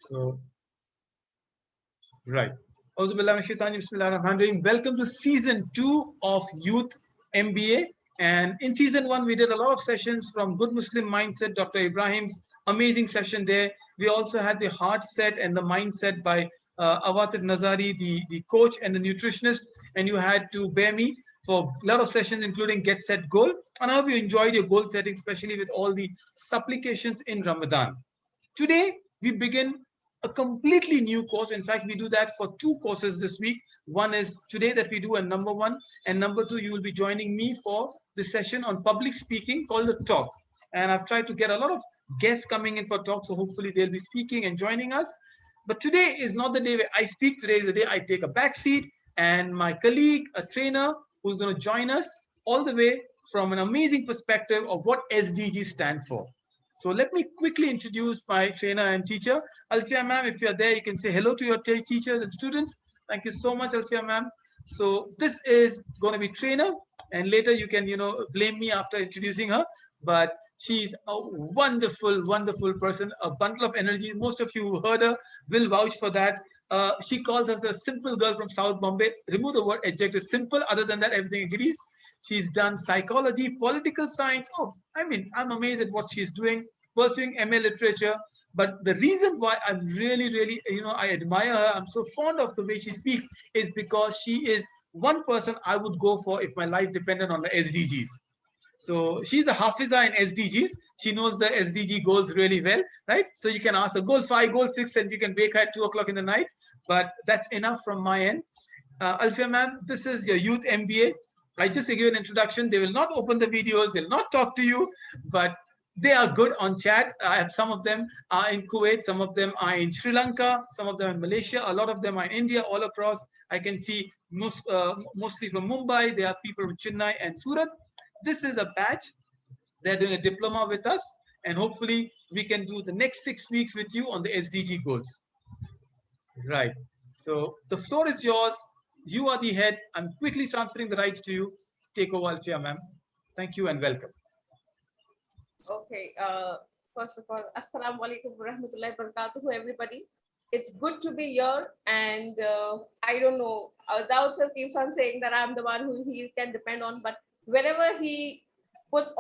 So, right. Welcome to season 2 of Youth MBA. And in season 1, we did a lot of sessions from Good Muslim Mindset, Dr. Ibrahim's amazing session there. We also had the heart set and the mindset by Awatif Nazari, the coach and the nutritionist. And you had to bear me for a lot of sessions, including Get Set Goal. And I hope you enjoyed your goal setting, especially with all the supplications in Ramadan. Today, we begin a completely new course. In fact, we do that for 2 courses this week. One is today that we do, and number 1. And number 2, you will be joining me for the session on public speaking called The Talk. And I've tried to get a lot of guests coming in for talk, so hopefully they'll be speaking and joining us. But today is not the day where I speak. Today is the day I take a back seat, and my colleague, a trainer, who's going to join us all the way from an amazing perspective of what SDG stand for. So let me quickly introduce my trainer and teacher. Alfiyah ma'am, if you're there, you can say hello to your teachers and students. Thank you so much, Alfiyah ma'am. So this is going to be trainer, and later you can, blame me after introducing her. But she's a wonderful, wonderful person, a bundle of energy. Most of you who heard her will vouch for that. She calls us a simple girl from South Bombay. Remove the word adjective simple. Other than that, everything agrees. She's done psychology, political science. Oh, I'm amazed at what she's doing, pursuing MA literature. But the reason why I'm really, I admire her, I'm so fond of the way she speaks, is because she is one person I would go for if my life depended on the SDGs. So she's a Hafiza in SDGs. She knows the SDG goals really well, right? So you can ask her goal 5, goal 6, and you can wake her at 2 o'clock in the night. But that's enough from my end. Alfiyah ma'am, this is your Youth MBA. I just give you an introduction. They will not open the videos. They'll not talk to you, but they are good on chat. I have some of them are in Kuwait. Some of them are in Sri Lanka. Some of them in Malaysia. A lot of them are in India, all across. I can see mostly from Mumbai. There are people from Chennai and Surat. This is a batch. They're doing a diploma with us. And hopefully we can do the next 6 weeks with you on the SDG goals. Right. So the floor is yours. You are the head. I'm quickly transferring the rights to you. Take over, Alfiyah, ma'am. Thank you and welcome. Okay. First of all, Assalamu alaikum warahmatullahi wabarakatuh, everybody. It's good to be here. And I don't know, Daud sir keeps on saying that I'm the one who he can depend on. But wherever he puts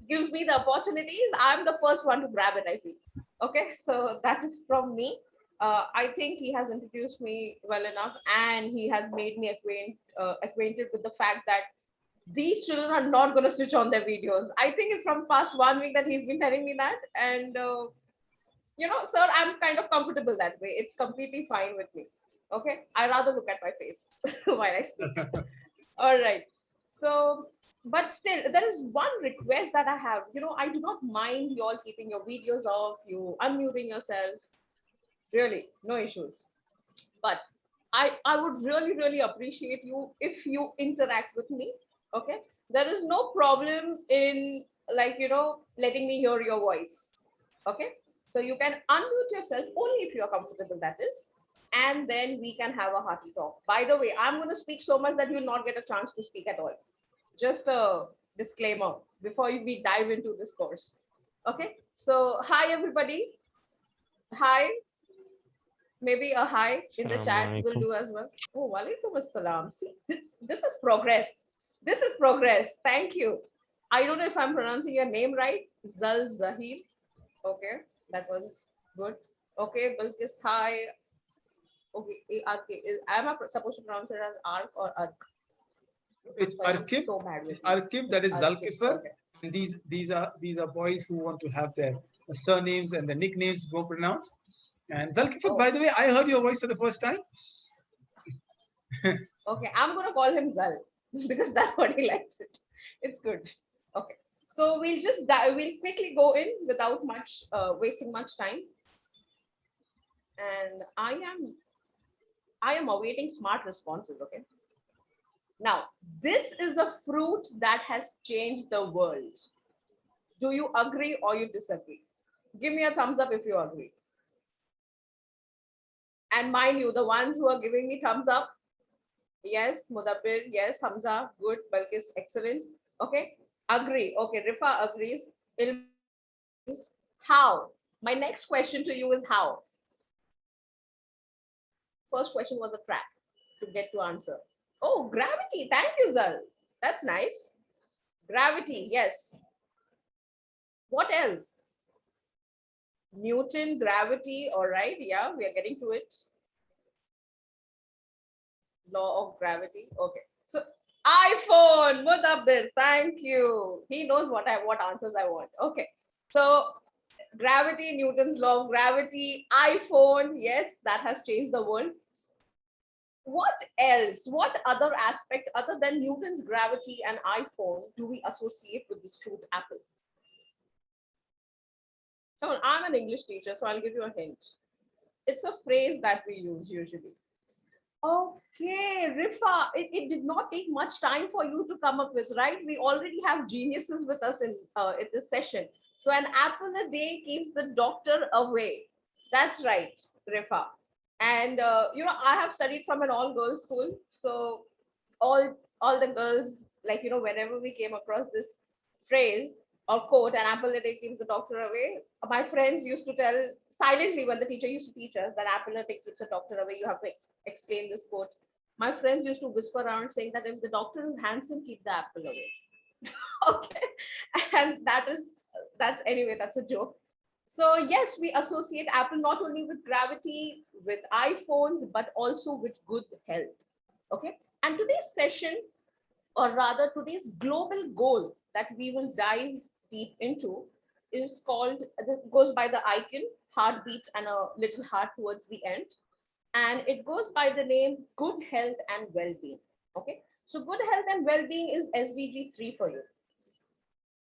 gives me the opportunities, I'm the first one to grab it, I feel. Okay. So that is from me. I think he has introduced me well enough, and he has made me acquainted with the fact that these children are not going to switch on their videos. I think it's from past 1 week that he's been telling me that. And, sir, I'm kind of comfortable that way. It's completely fine with me. Okay. I rather look at my face while I speak. All right. So, but still, there is one request that I have. I do not mind you all keeping your videos off, you unmuting yourself. Really, no issues. But I would really appreciate you if you interact with me. Okay. There is no problem in letting me hear your voice. Okay. So you can unmute yourself only if you are comfortable, that is. And then we can have a hearty talk. By the way, I'm going to speak so much that you'll not get a chance to speak at all. Just a disclaimer before we dive into this course. Okay. So hi, everybody. Hi. Maybe a hi in the chat will do as well. Oh, walaikum assalam. See, this is progress. This is progress. Thank you. I don't know if I'm pronouncing your name right. Zal Zahir. Okay, that was good. Okay, Bilkis, hi. Okay, ARK. Am I supposed to pronounce it as ARK or ARK? It's Arkib. So bad with it's Arkib, that is Zalkifar. Okay. And these are boys who want to have their surnames and their nicknames go pronounced. And Zalkifar, by the way, I heard your voice for the first time. Okay, I'm going to call him Zal because that's what he likes it. It's good. Okay. So we'll quickly go in without wasting much time. And I am awaiting smart responses. Okay. Now, this is a fruit that has changed the world. Do you agree or you disagree? Give me a thumbs up if you agree. And mind you, the ones who are giving me thumbs up, yes, Mudabbir, yes, Hamza, good, Balkis, excellent. Okay, agree. Okay, Rifa agrees. How? My next question to you is how? First question was a trap to get to answer. Oh, gravity. Thank you, Zal. That's nice. Gravity, yes. What else? Newton, gravity. All right. Yeah, we are getting to it. Law of gravity. Okay. So iPhone, Mudabbir, thank you. He knows what answers I want. Okay. So gravity, Newton's law of gravity, iPhone. Yes, that has changed the world. What else? What other aspect other than Newton's gravity and iPhone do we associate with this fruit apple? So I'm an English teacher, so I'll give you a hint. It's a phrase that we use usually. Okay, Rifa, it did not take much time for you to come up with, right? We already have geniuses with us in this session. So an apple a day keeps the doctor away. That's right, Rifa. And I have studied from an all-girls school, so all the girls, like whenever we came across this phrase or quote, an apple a day keeps the doctor away, my friends used to tell silently when the teacher used to teach us that apple a day keeps the doctor away, you have to explain this quote. My friends used to whisper around saying that if the doctor is handsome, keep the apple away. Okay, and that's a joke. So yes, we associate Apple not only with gravity, with iPhones, but also with good health. Okay, and today's session, or rather today's global goal that we will dive deep into, is called, this goes by the icon, heartbeat and a little heart towards the end. And it goes by the name good health and well-being. Okay, so good health and well-being is SDG 3 for you.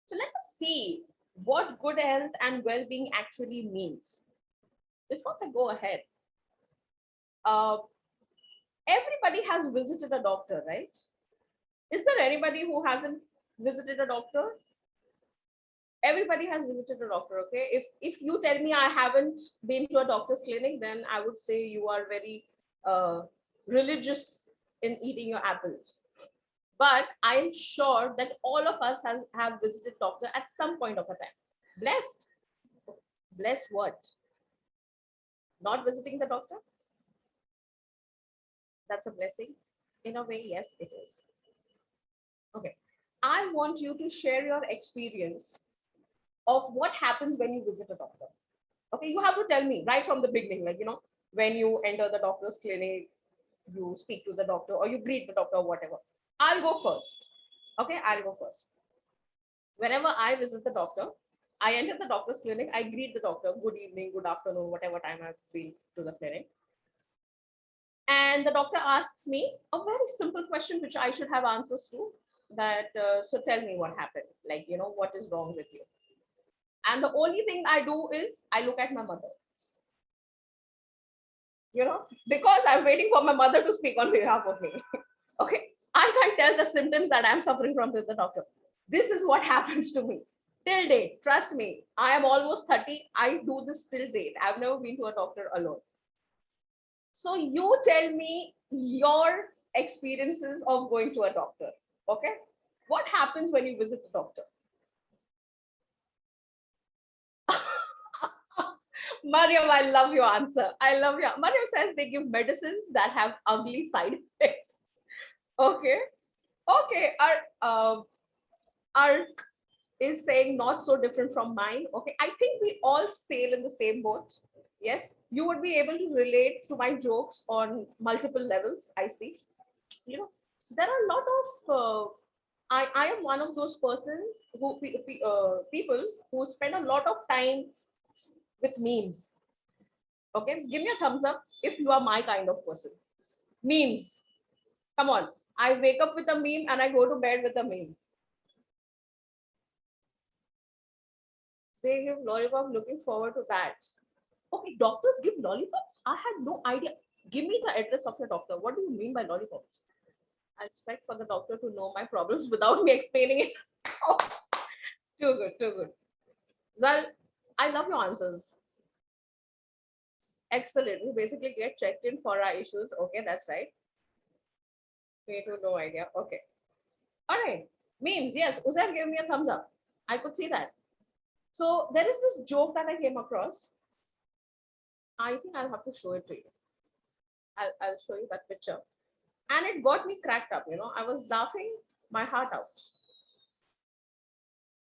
So let us see what good health and well-being actually means. Before I go ahead, uh, everybody has visited a doctor, right? Is there anybody who hasn't visited a doctor? Everybody has visited a doctor, okay? If you tell me I haven't been to a doctor's clinic, then I would say you are very religious in eating your apples. But I'm sure that all of us have visited doctor at some point of a time. Blessed. Blessed what? Not visiting the doctor? That's a blessing. In a way, yes, it is. Okay. I want you to share your experience of what happens when you visit a doctor. Okay, you have to tell me right from the beginning, like, when you enter the doctor's clinic, you speak to the doctor or you greet the doctor or whatever. I'll go first. Okay, I'll go first. Whenever I visit the doctor, I enter the doctor's clinic, I greet the doctor, good evening, good afternoon, whatever time I've been to the clinic. And the doctor asks me a very simple question, which I should have answers to, that, so tell me what happened, like, what is wrong with you? And the only thing I do is I look at my mother, because I'm waiting for my mother to speak on behalf of me. Okay, I can't tell the symptoms that I'm suffering from with the doctor. This is what happens to me till date. Trust me, I am almost 30. I do this till date. I've never been to a doctor alone. So you tell me your experiences of going to a doctor. Okay, what happens when you visit the doctor? Mariam, I love your answer. I love your. Mariam says they give medicines that have ugly side effects. Okay. Okay. Our is saying not so different from mine. Okay. I think we all sail in the same boat. Yes. You would be able to relate to my jokes on multiple levels. I see. There are a lot of. I am one of those persons people who spend a lot of time with memes. Okay, give me a thumbs up if you are my kind of person. Memes. Come on. I wake up with a meme and I go to bed with a meme. They give lollipop, looking forward to that. Okay, doctors give lollipops? I had no idea. Give me the address of your doctor. What do you mean by lollipops? I expect for the doctor to know my problems without me explaining it. Oh, too good, too good. Zal, I love your answers. Excellent. We basically get checked in for our issues. Okay, that's right. Me too, no idea. Okay. All right. Memes, yes. Uzair gave me a thumbs up. I could see that. So there is this joke that I came across. I think I'll have to show it to you. I'll show you that picture. And it got me cracked up, you know. I was laughing my heart out.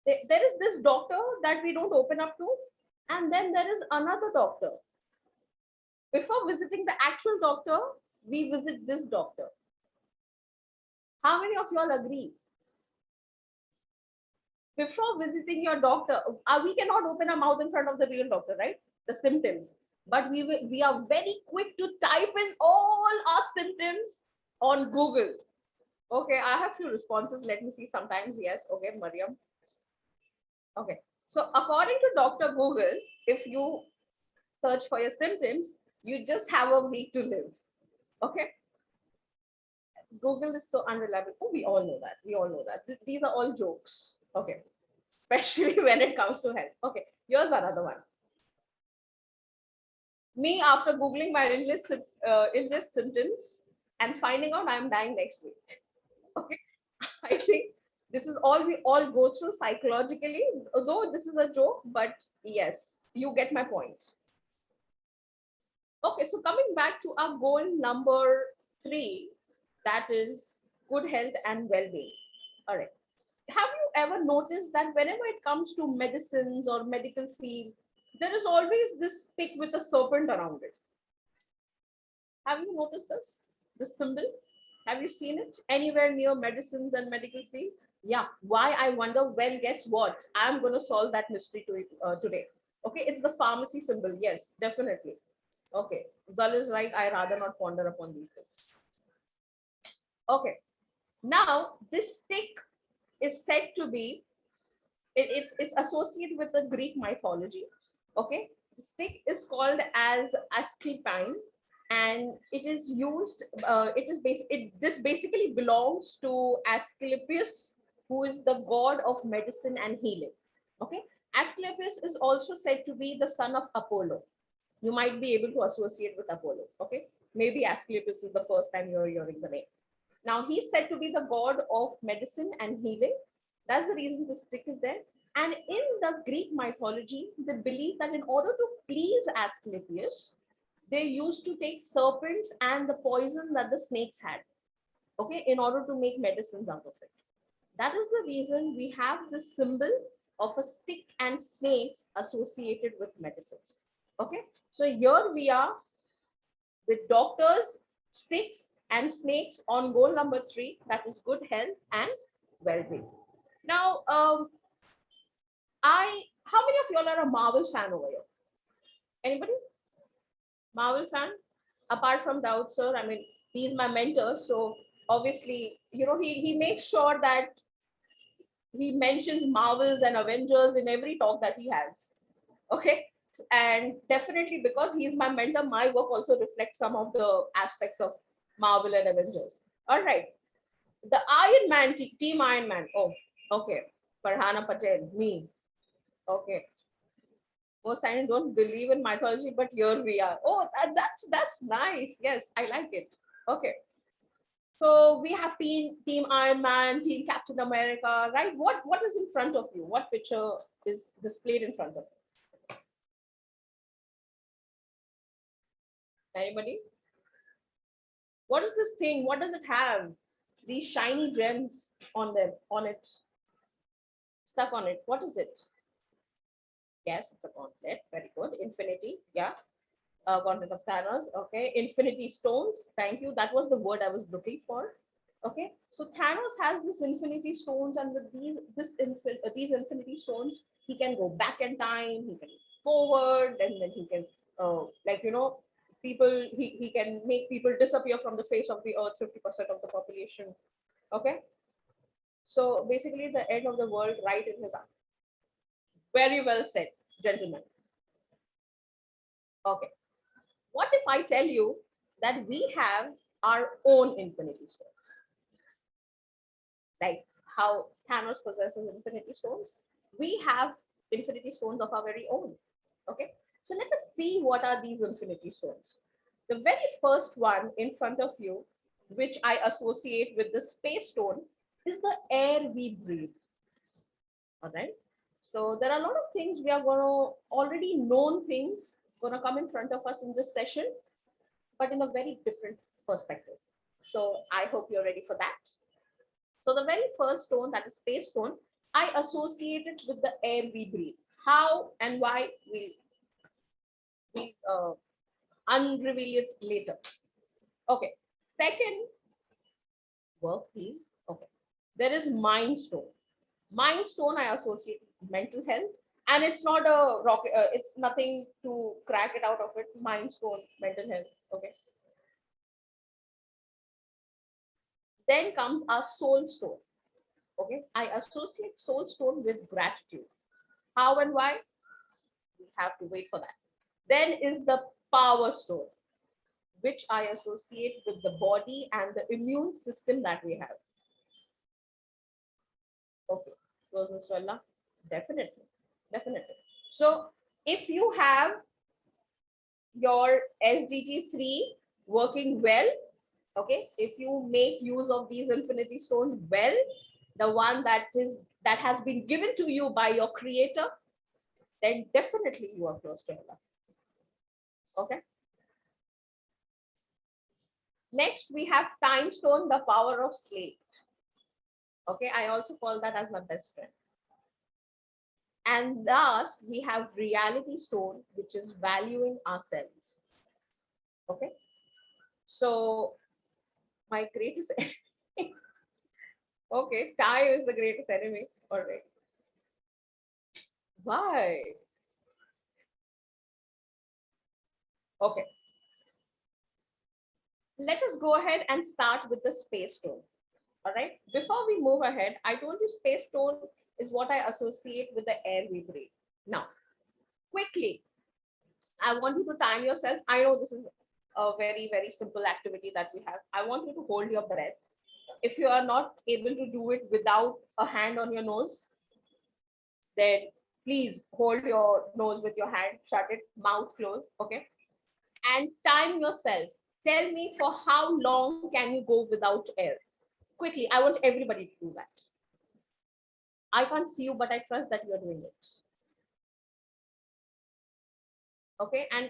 There is this doctor that we don't open up to, and then there is another doctor. Before visiting the actual doctor, we visit this doctor. How many of y'all agree? Before visiting your doctor, we cannot open our mouth in front of the real doctor, right? The symptoms. But we are very quick to type in all our symptoms on Google. Okay, I have few responses. Let me see. Sometimes yes. Okay, Mariam. Okay. So according to Dr. Google, if you search for your symptoms, you just have a week to live. Okay. Google is so unreliable. Oh, we all know that. We all know that. These are all jokes. Okay. Especially when it comes to health. Okay. Here's another one. Me, after Googling my illness symptoms and finding out I'm dying next week. Okay. I think this is all we all go through psychologically, although this is a joke, but yes, you get my point. Okay, so coming back to our goal number 3, that is good health and well-being. All right. Have you ever noticed that whenever it comes to medicines or medical field, there is always this stick with a serpent around it? Have you noticed this symbol? Have you seen it anywhere near medicines and medical field? Yeah. Why, I wonder? Well, guess what? I'm going to solve that mystery today. Okay, it's the pharmacy symbol. Yes, definitely. Okay, Zal is right. I rather not ponder upon these things. Okay, now this stick is said to be, it's associated with the Greek mythology. Okay, the stick is called as Asclepion, and it is used. This basically belongs to Asclepius, who is the god of medicine and healing. Okay, Asclepius is also said to be the son of Apollo. You might be able to associate with Apollo. Okay, maybe Asclepius is the first time you're hearing the name. Now he's said to be the god of medicine and healing. That's the reason the stick is there. And in the Greek mythology, they believe that in order to please Asclepius, they used to take serpents and the poison that the snakes had, okay, in order to make medicines out of it. That is the reason we have this symbol of a stick and snakes associated with medicines. Okay, so here we are with doctors, sticks, and snakes on goal number 3, that is good health and well-being. Now, how many of y'all are a Marvel fan over here? Anybody? Marvel fan? Apart from Daud sir, I mean, he's my mentor, so obviously, you know, he makes sure that he mentions Marvels and Avengers in every talk that he has. Okay, and definitely because he's my mentor, my work also reflects some of the aspects of Marvel and Avengers. All right, the Iron Man team Iron Man. Oh, okay, Farhana Patel, me. Okay. Most I don't believe in mythology, but here we are. Oh, that's nice. Yes, I like it. Okay. So we have team Iron Man, team Captain America, right? What is in front of you? What picture is displayed in front of you? Anybody? What is this thing? What does it have? These shiny gems on it, stuck on it. What is it? Yes, it's a gauntlet. Very good. Infinity. Yeah. Gauntlet of Thanos. Okay. Infinity stones. Thank you. That was the word I was looking for. Okay. So Thanos has this infinity stones, and with these infinity stones, he can go back in time. He can forward, and then he can, like, you know, people. He can make people disappear from the face of the earth. 50% of the population. Okay. So basically, the end of the world right in his arm. Very well said, gentlemen. Okay. What if I tell you that we have our own infinity stones? Like how Thanos possesses infinity stones, we have infinity stones of our very own. Okay. So let us see what are these infinity stones. The very first one in front of you, which I associate with the space stone, is the air we breathe. All right. So there are a lot of things we are going to already known things going to come in front of us in this session, but in a very different perspective. So I hope you're ready for that. So the very first stone, that is space stone, I associate it with the air we breathe. How and why we unreveal it later. Okay. Second, work please. Okay. There is mind stone. Mind stone I associate with mental health, and it's not a rocket. It's nothing to crack it out of it. Mind stone, mental health. Okay. Then comes our soul stone. Okay. I associate soul stone with gratitude. How and why? We have to wait for that. Then is the power stone, which I associate with the body and the immune system that we have. Okay, goes Mr. Allah? Definitely, definitely. So if you have your SDG 3 working well, okay, if you make use of these infinity stones well, the one that has been given to you by your creator, then definitely you are close to Allah. Okay. Next, we have time stone, the power of sleep. Okay, I also call that as my best friend. And last, we have reality stone, which is valuing ourselves. Okay, so my greatest enemy. Okay, time is the greatest enemy. All right. Why? Okay. Let us go ahead and start with the space stone. All right. Before we move ahead, I told you space stone is what I associate with the air we breathe. Now, quickly, I want you to time yourself. I know this is a very, very simple activity that we have. I want you to hold your breath. If you are not able to do it without a hand on your nose, then please hold your nose with your hand, shut it, mouth closed, okay? And time yourself. Tell me for how long can you go without air? Quickly, I want everybody to do that. I can't see you, but I trust that you're doing it. Okay, and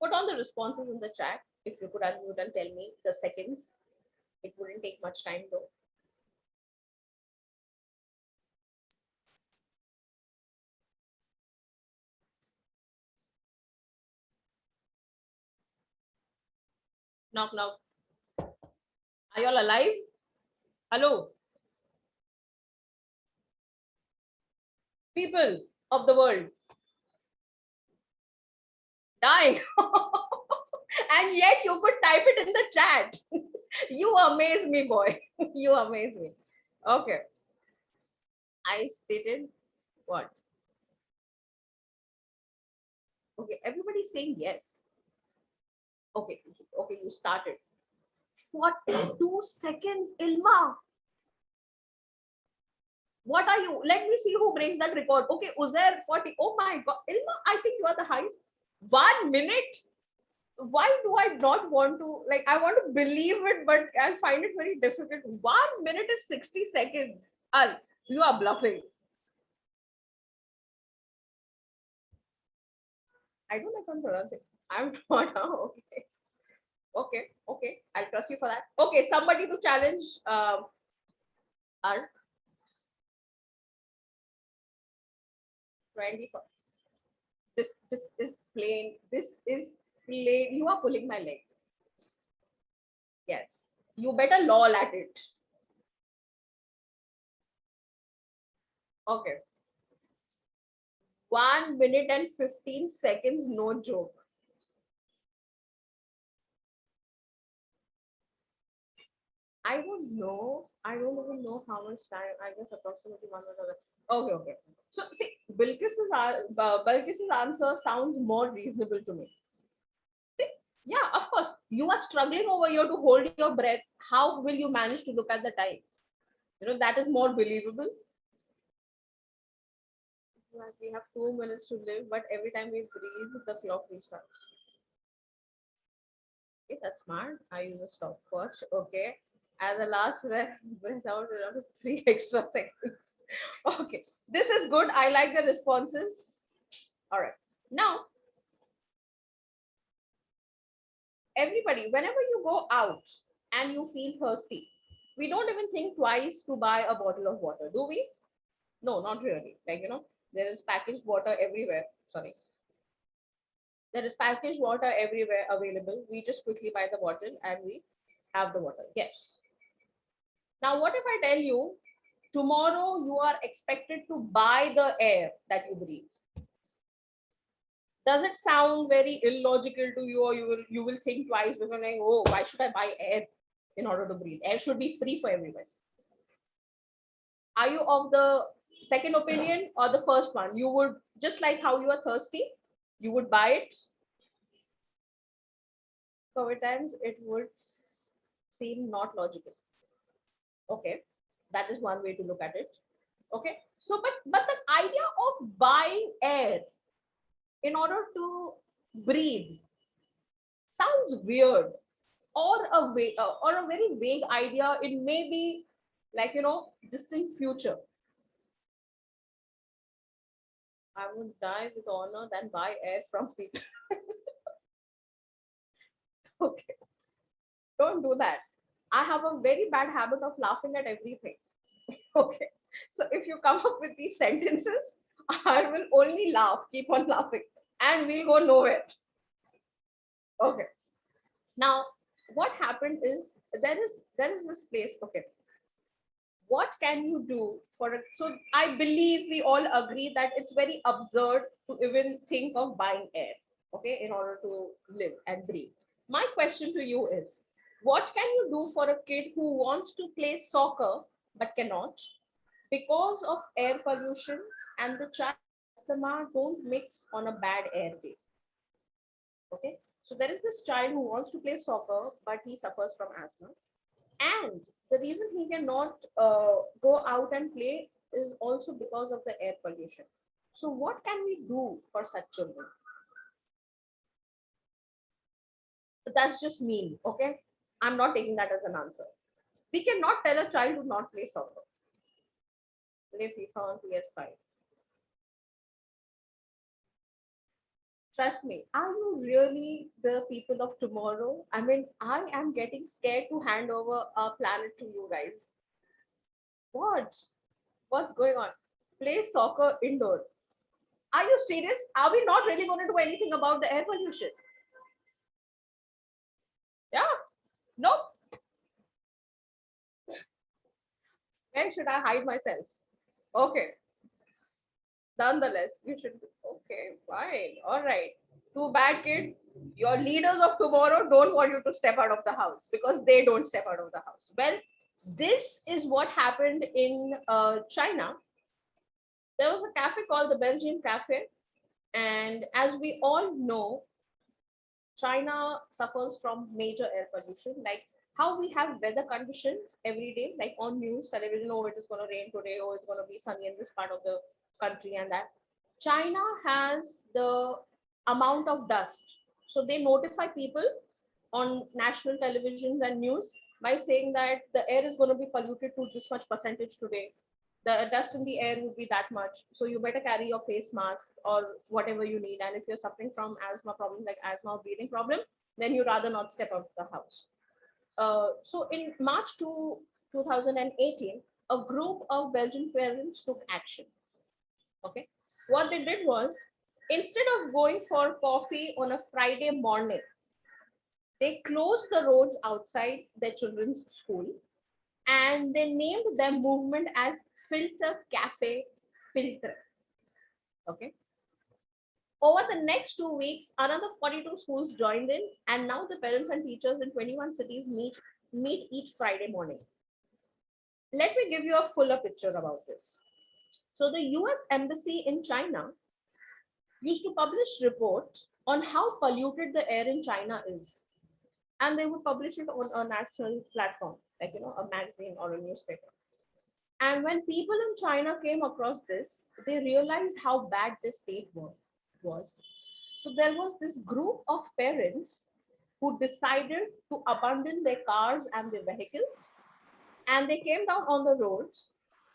put on the responses in the chat. If you could unmute and tell me the seconds, it wouldn't take much time though. Knock, knock. Are you all alive? Hello? People of the world. Dying. And yet you could type it in the chat. You amaze me, boy. You amaze me. Okay. I stated what? Okay, everybody's saying yes. Okay, okay, you started. 42 seconds, Ilma. What are you? Let me see who breaks that record. Okay, Uzair 40. Oh my God. Ilma, I think you are the highest. 1 minute. Why do I not want to, like, I want to believe it, but I find it very difficult. 1 minute is 60 seconds. Al, you are bluffing. I don't know if I'm pronouncing. I'm not. Okay. Okay. Okay. I'll trust you for that. Okay. Somebody to challenge our 24. This is plain. This is plain. You are pulling my leg. Yes. You better lol at it. Okay. 1 minute and 15 seconds. No joke. I don't know. I don't even know how much time. I guess approximately 1 minute. Okay, okay. So see, Bilkis's answer sounds more reasonable to me. See, yeah, of course. You are struggling over here to hold your breath. How will you manage to look at the time? You know, that is more believable. We have 2 minutes to live, but every time we breathe, the clock restarts. Okay, that's smart. I use a stopwatch. Okay. As a last breath out, 3 extra seconds. Okay, this is good. I like the responses. All right. Now, everybody, whenever you go out and you feel thirsty, we don't even think twice to buy a bottle of water, do we? No, not really. Like, there is packaged water everywhere. Sorry. There is packaged water everywhere available. We just quickly buy the bottle and we have the water. Yes. Now, what if I tell you tomorrow you are expected to buy the air that you breathe? Does it sound very illogical to you, or you will think twice before saying, oh, why should I buy air in order to breathe? Air should be free for everyone. Are you of the second opinion or the first one? You would, just like how you are thirsty, you would buy it. So at times it would seem not logical. Okay, that is one way to look at it. Okay, so but the idea of buying air in order to breathe sounds weird, or a very vague idea. It may be like, distant future. I would die with honor than buy air from people. Okay, don't do that. I have a very bad habit of laughing at everything. Okay, so if you come up with these sentences, I will only laugh, keep on laughing, and we'll go nowhere. Okay, now what happened is there is this place. Okay, what can you do for it? So I believe we all agree that it's very absurd to even think of buying air, okay, in order to live and breathe. My question to you is, what can you do for a kid who wants to play soccer but cannot because of air pollution, and the child asthma don't mix on a bad air day? Okay, so there is this child who wants to play soccer but he suffers from asthma, and the reason he cannot go out and play is also because of the air pollution. So what can we do for such children? That's just mean. Okay, I'm not taking that as an answer. We cannot tell a child to not play soccer. Play FIFA on PS5. Trust me, are you really the people of tomorrow? I mean, I am getting scared to hand over our planet to you guys. What? What's going on? Play soccer indoor. Are you serious? Are we not really going to do anything about the air pollution? Yeah. Nope. Where should I hide myself? Okay. Nonetheless, you should. Okay, fine. All right. Too bad, kid. Your leaders of tomorrow don't want you to step out of the house because they don't step out of the house. Well, this is what happened in China. There was a cafe called the Belgian Cafe. And as we all know, China suffers from major air pollution. Like how we have weather conditions every day, like on news, television, oh, it is going to rain today, oh, it's going to be sunny in this part of the country, and that. China has the amount of dust. So they notify people on national televisions and news by saying that the air is going to be polluted to this much percentage today. The dust in the air would be that much. So you better carry your face mask or whatever you need. And if you're suffering from asthma problems like asthma or breathing problem, then you rather not step out of the house. So in March 2018, a group of Belgian parents took action. Okay, what they did was, instead of going for coffee on a Friday morning, they closed the roads outside their children's school, and they named their movement as Filter Cafe Filter. Okay. Over the next 2 weeks, another 42 schools joined in, and now the parents and teachers in 21 cities meet each Friday morning. Let me give you a fuller picture about this. So the US Embassy in China used to publish report on how polluted the air in China is, and they would publish it on a national platform, like a magazine or a newspaper. And when people in China came across this, they realized how bad this state was. So there was this group of parents who decided to abandon their cars and their vehicles, and they came down on the roads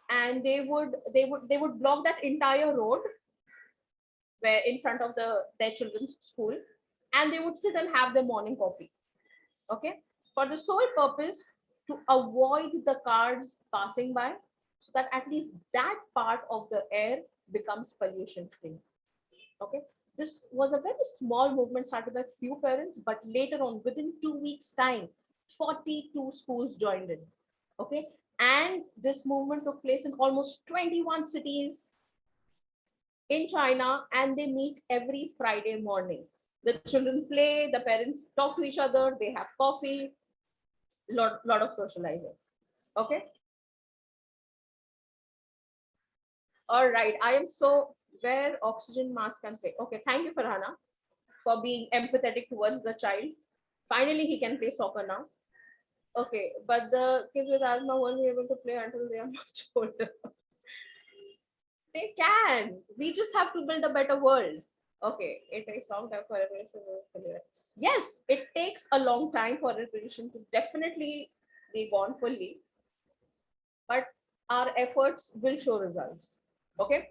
and they would block that entire road where in front of their children's school, and they would sit and have their morning coffee. Okay, for the sole purpose to avoid the cars passing by, so that at least that part of the air becomes pollution free. Okay, this was a very small movement started by few parents, but later on, within 2 weeks time, 42 schools joined in. Okay, and this movement took place in almost 21 cities in China, and they meet every Friday morning. The children play, the parents talk to each other, they have coffee, lot of socializing. Okay. All right. I am so where oxygen mask and play. Okay. Thank you, Farhana, for being empathetic towards the child. Finally, he can play soccer now. Okay. But the kids with asthma won't be able to play until they are much older. They can. We just have to build a better world. Okay. It takes long time for everyone to move. Yes, it takes a long time for revolution to definitely be gone fully, but our efforts will show results. Okay.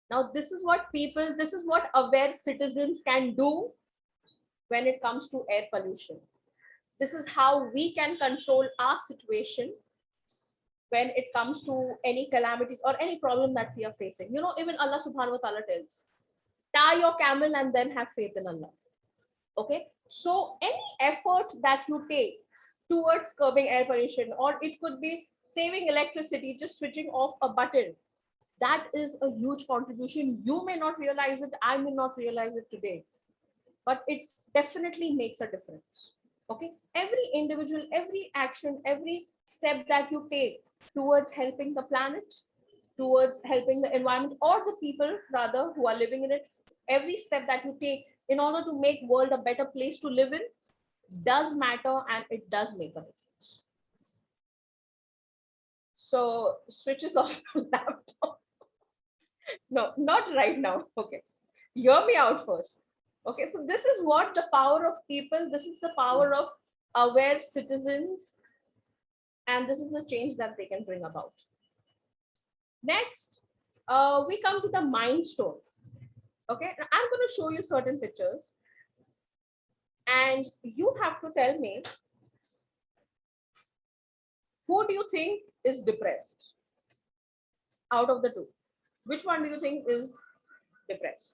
Now, this is what aware citizens can do when it comes to air pollution. This is how we can control our situation when it comes to any calamity or any problem that we are facing. You know, even Allah subhanahu wa ta'ala tells, tie your camel and then have faith in Allah. Okay, so any effort that you take towards curbing air pollution, or it could be saving electricity, just switching off a button, that is a huge contribution. You may not realize it, I may not realize it today, but it definitely makes a difference. Okay, every individual, every action, every step that you take towards helping the planet, towards helping the environment, or the people rather who are living in it, every step that you take in order to make world a better place to live in does matter, and it does make a difference. So switches off the laptop. No, not right now. Okay, hear me out first. Okay, so this is what the power of people, this is the power of aware citizens, and this is the change that they can bring about. Next, we come to the mind stone. Okay, now I'm going to show you certain pictures, and you have to tell me, who do you think is depressed out of the two? Which one do you think is depressed?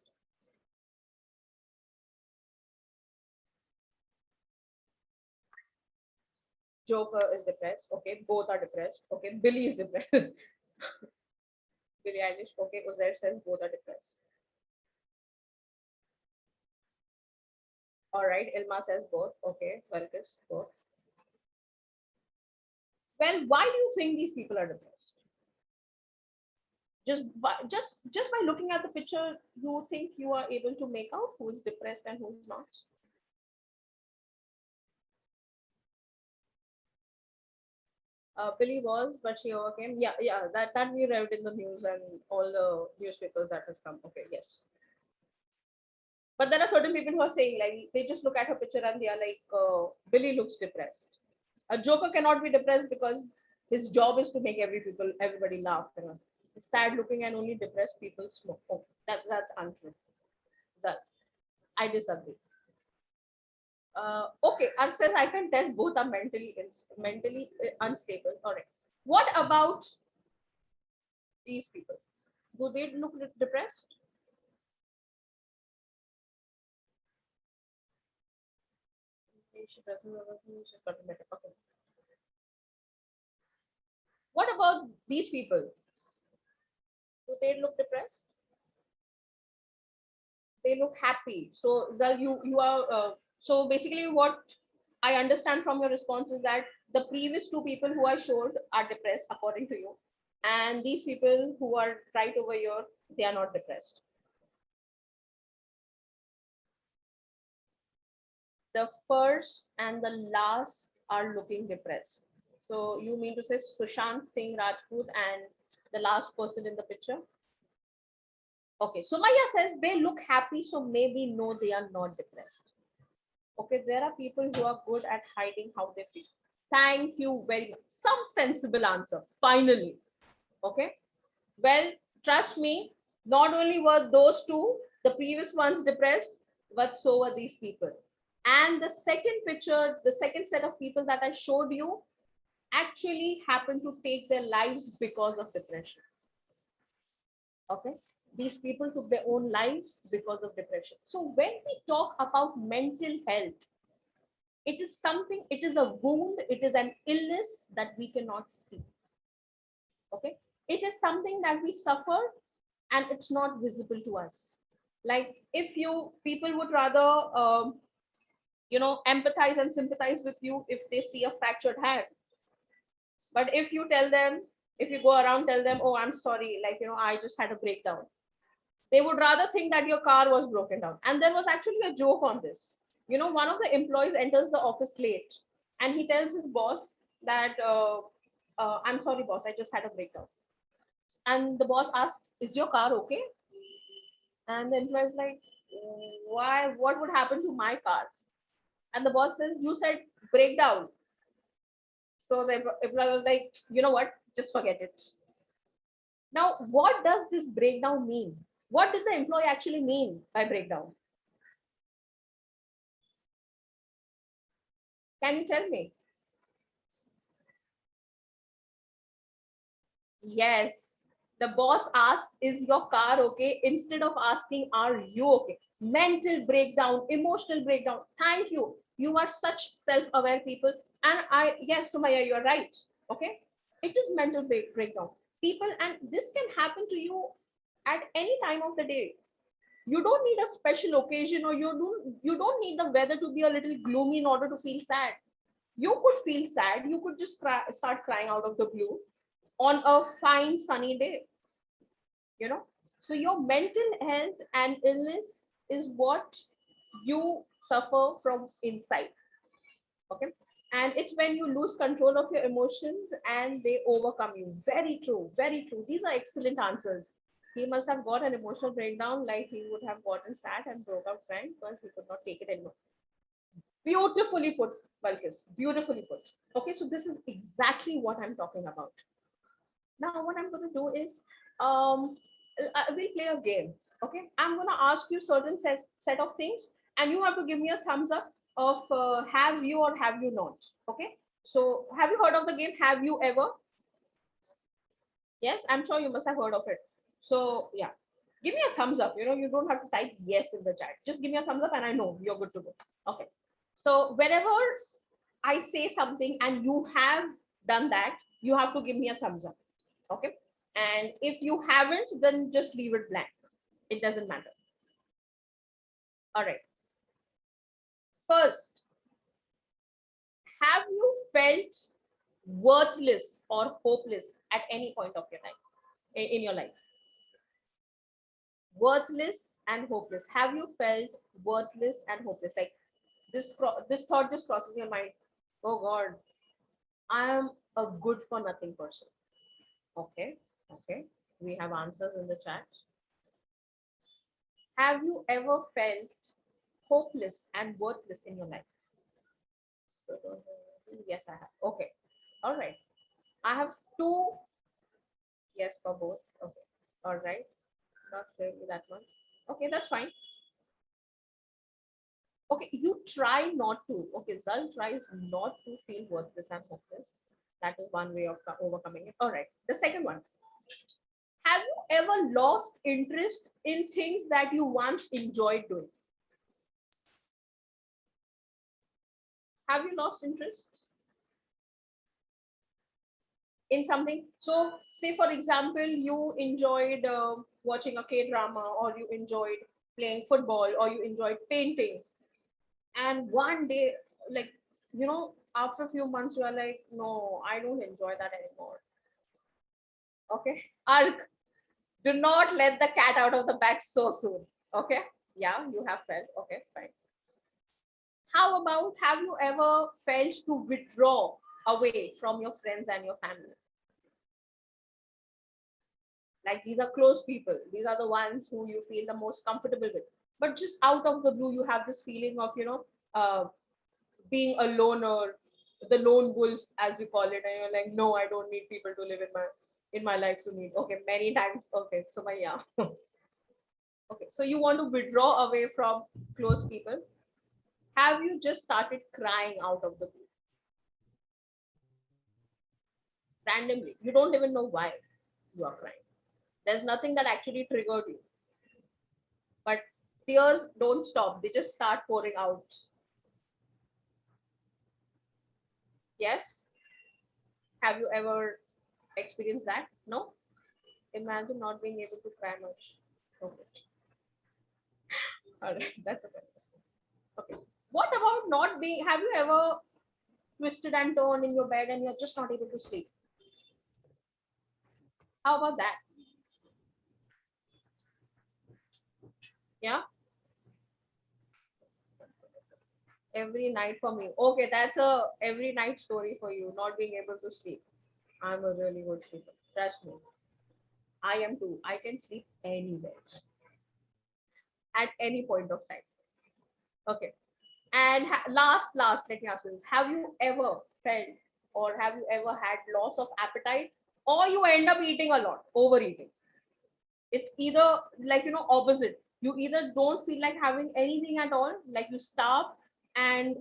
Joker is depressed. Okay, both are depressed. Okay, Billy is depressed. Billie Eilish. Okay, Uzair says both are depressed. All right, Ilma says both. Okay, Vargas, both. Well, why do you think these people are depressed? Just by looking at the picture, you think you are able to make out who is depressed and who is not? Billy was, but she overcame. Yeah, that we read in the news and all the newspapers that has come. Okay, yes. But there are certain people who are saying, like, they just look at her picture and they are like, Billy looks depressed. A Joker cannot be depressed because his job is to make everybody laugh. You know? Sad looking and only depressed people smoke. Oh, that's untrue. That I disagree. Okay, Arch says I can tell both are mentally unstable. All right. What about these people? Do they look depressed? She doesn't know she's gotten better. Okay. What about these people? Do they look depressed? They look happy. So Zal, you are so basically what I understand from your response is that the previous two people who I showed are depressed according to you, and these people who are right over here, they are not depressed. The first and the last are looking depressed. So you mean to say Sushant Singh Rajput and the last person in the picture? Okay, so Maya says they look happy, so maybe no, they are not depressed. Okay, there are people who are good at hiding how they feel. Thank you very much. Some sensible answer, finally. Okay. Well, trust me, not only were those two, the previous ones depressed, but so were these people. And the second picture, the second set of people that I showed you actually happened to take their lives because of depression. Okay. These people took their own lives because of depression. So when we talk about mental health, it is something, it is a wound, it is an illness that we cannot see. Okay. It is something that we suffer and it's not visible to us. Like if you, people would rather, empathize and sympathize with you if they see a fractured hand. But if you tell them, if you go around, tell them, oh, I'm sorry, like, I just had a breakdown, they would rather think that your car was broken down. And there was actually a joke on this. One of the employees enters the office late and he tells his boss that, I'm sorry, boss, I just had a breakdown. And the boss asks, is your car okay? And the employee is like, why? What would happen to my car? And the boss says, you said breakdown. So the employee was like, you know what? Just forget it. Now, what does this breakdown mean? What did the employee actually mean by breakdown? Can you tell me? Yes. The boss asks, is your car okay? Instead of asking, are you okay? Mental breakdown, emotional breakdown. Thank you. You are such self-aware people. And yes, Sumaya, you're right. Okay. It is mental breakdown. People, and this can happen to you at any time of the day. You don't need a special occasion, or you don't need the weather to be a little gloomy in order to feel sad. You could feel sad. You could just start crying out of the blue on a fine sunny day. So your mental health and illness is what you suffer from inside. Okay. And it's when you lose control of your emotions and they overcome you. Very true, very true. These are excellent answers. He must have got an emotional breakdown, like he would have gotten sad and broke out crying because he could not take it anymore. Beautifully put, Balkis. Beautifully put. Okay, so this is exactly what I'm talking about. Now, what I'm going to do is, we'll play a game. Okay, I'm going to ask you certain set of things, and you have to give me a thumbs up of have you or have you not. Okay, so have you heard of the game? Have you ever? Yes, I'm sure you must have heard of it. So yeah, give me a thumbs up. You don't have to type yes in the chat. Just give me a thumbs up, and I know you're good to go. Okay, so whenever I say something and you have done that, you have to give me a thumbs up. Okay. And if you haven't, then just leave it blank. It doesn't matter. All right. First, have you felt worthless or hopeless at any point of your time in your life? Worthless and hopeless. Have you felt worthless and hopeless? Like this thought just crosses your mind. Oh God, I am a good for nothing person. Okay. Okay. We have answers in the chat. Have you ever felt hopeless and worthless in your life? Yes, I have. Okay. All right. I have two yes for both. Okay. All right. Not really that one. Okay, that's fine. Okay, you try not to. Okay, Zal tries not to feel worthless and hopeless. That is one way of overcoming it. All right. The second one. Have you ever lost interest in things that you once enjoyed doing? Have you lost interest in something? So say for example, you enjoyed watching a K-drama, or you enjoyed playing football, or you enjoyed painting, and one day, like, after a few months, you are like, no, I don't enjoy that anymore. Okay. Ark, do not let the cat out of the bag so soon. Okay. Yeah, you have felt. Okay, fine. How about, have you ever felt to withdraw away from your friends and your family? Like, these are close people. These are the ones who you feel the most comfortable with. But just out of the blue, you have this feeling of, being a loner, the lone wolf, as you call it. And you're like, no, I don't need people to live in my. in my life to meet. Okay, many times. Okay, so yeah. Okay, so you want to withdraw away from close people. Have you just started crying out of the blue? Randomly. You don't even know why you are crying. There's nothing that actually triggered you. But tears don't stop, they just start pouring out. Yes? Have you ever experienced that? No? Imagine not being able to cry much. Okay. All right, that's okay. Okay. What about not being, have you ever twisted and turned in your bed and you're just not able to sleep? How about that? Yeah? Every night for me. Okay, that's a every night story for you, not being able to sleep. I'm a really good sleeper. Trust me. I am too. I can sleep anywhere at any point of time. Okay. And last, let me ask you this. Have you ever felt or have you ever had loss of appetite or you end up eating a lot, overeating? It's either like, opposite. You either don't feel like having anything at all, like you starve, and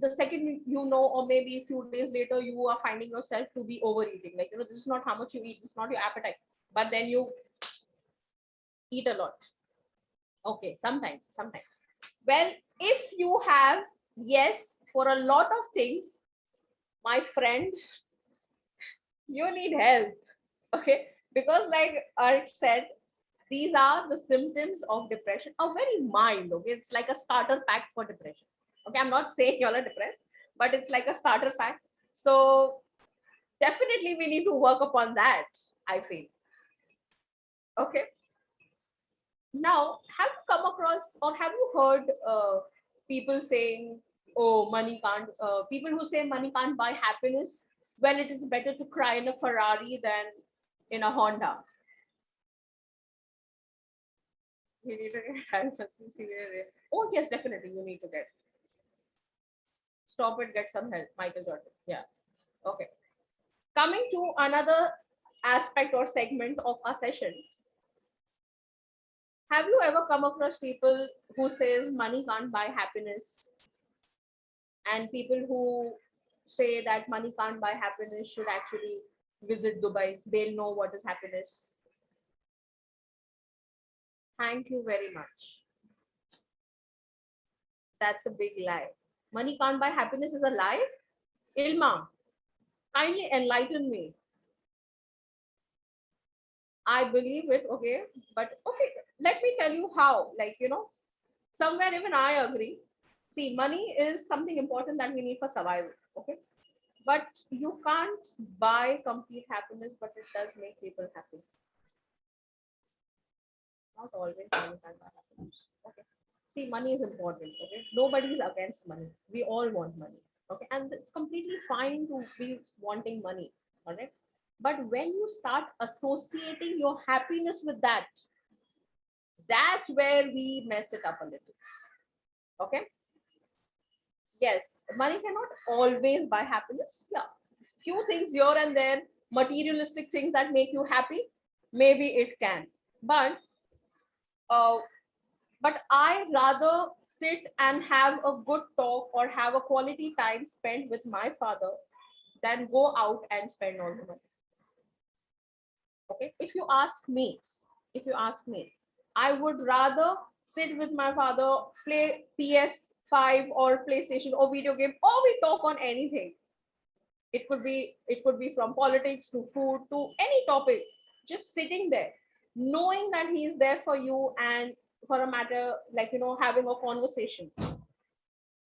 the second or maybe a few days later, you are finding yourself to be overeating. Like, this is not how much you eat, this is not your appetite, but then you eat a lot. Okay, sometimes. Well, if you have, yes, for a lot of things, my friend, you need help. Okay, because like Arch said, these are the symptoms of depression, are very mild. Okay, it's like a starter pack for depression. Okay, I'm not saying y'all are depressed, but it's like a starter pack. So definitely we need to work upon that, I feel. Okay. Now, have you come across or have you heard people saying, oh, money can't, people who say money can't buy happiness? Well, it is better to cry in a Ferrari than in a Honda. You need to get oh, yes, definitely. You need to get. Stop it, get some help. Michael Jordan. Yeah. Okay. Coming to another aspect or segment of our session. Have you ever come across people who says money can't buy happiness, and people who say that money can't buy happiness should actually visit Dubai? They'll know what is happiness. Thank you very much. That's a big lie. Money can't buy happiness is a lie? Ilma, kindly enlighten me. I believe it, okay, but okay, let me tell you how. Like, somewhere even I agree. See, money is something important that we need for survival, okay? But you can't buy complete happiness, but it does make people happy. Not always money can buy happiness. Okay. See, money is important, okay? Nobody is against money. We all want money. Okay. And it's completely fine to be wanting money. All right. But when you start associating your happiness with that, that's where we mess it up a little. Okay. Yes, money cannot always buy happiness. Yeah. Few things here and there, materialistic things that make you happy, maybe it can. But uh, but I rather sit and have a good talk or have a quality time spent with my father than go out and spend all the money. Okay, if you ask me, I would rather sit with my father, play PS5 or PlayStation or video game, or we talk on anything. It could be from politics to food to any topic. Just sitting there, knowing that he is there for you, and for a matter like having a conversation.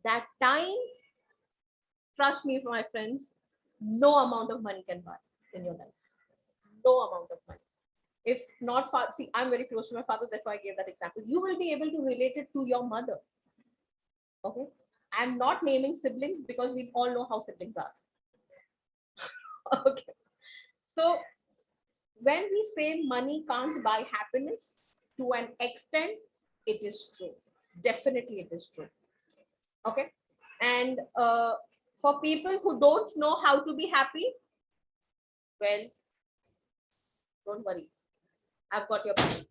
That time, trust me, my friends, no amount of money can buy in your life. No amount of money. If not, see, I'm very close to my father, that's why I gave that example. You will be able to relate it to your mother. Okay, I'm not naming siblings because we all know how siblings are. Okay, so when we say money can't buy happiness, to an extent, it is true. Definitely, it is true. Okay, and for people who don't know how to be happy, well, Don't worry. I've got your back.